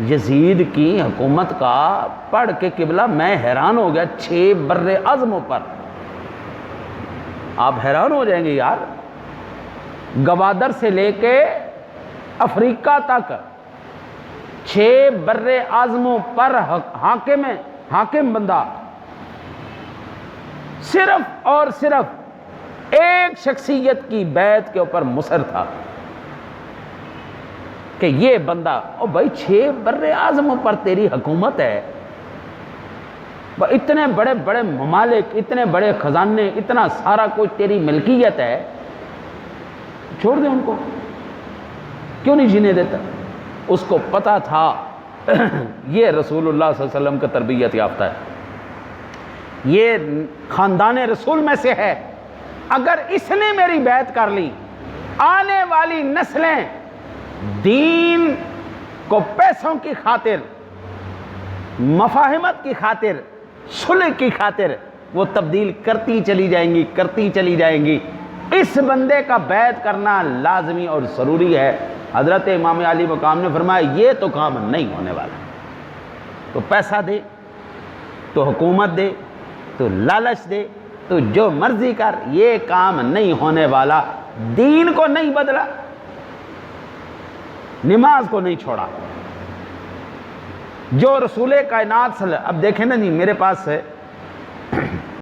یزید کی حکومت کا پڑھ کے قبلہ میں حیران ہو گیا، 6 بر اعظموں پر. آپ حیران ہو جائیں گے یار، گوادر سے لے کے افریقہ تک 6 بر اعظموں پر حاکم بندہ صرف اور صرف ایک شخصیت کی بیعت کے اوپر مصر تھا کہ یہ بندہ، او بھائی 6 بر اعظموں پر تیری حکومت ہے، اتنے بڑے بڑے ممالک، اتنے بڑے خزانے، اتنا سارا کچھ تیری ملکیت ہے، چھوڑ دے ان کو، کیوں نہیں جینے دیتا؟ اس کو پتا تھا یہ رسول اللہ صلی اللہ علیہ وسلم کا تربیت یافتہ ہے، یہ خاندان رسول میں سے ہے، اگر اس نے میری بیعت کر لی، آنے والی نسلیں دین کو پیسوں کی خاطر، مفاہمت کی خاطر، صلح کی خاطر وہ تبدیل کرتی چلی جائیں گی. اس بندے کا بیعت کرنا لازمی اور ضروری ہے. حضرت امام علی مقام نے فرمایا یہ تو کام نہیں ہونے والا، تو پیسہ دے، تو حکومت دے، تو لالچ دے، تو جو مرضی کر، یہ کام نہیں ہونے والا. دین کو نہیں بدلا، نماز کو نہیں چھوڑا. جو رسول کائنات اب دیکھیں نا جی، میرے پاس ہے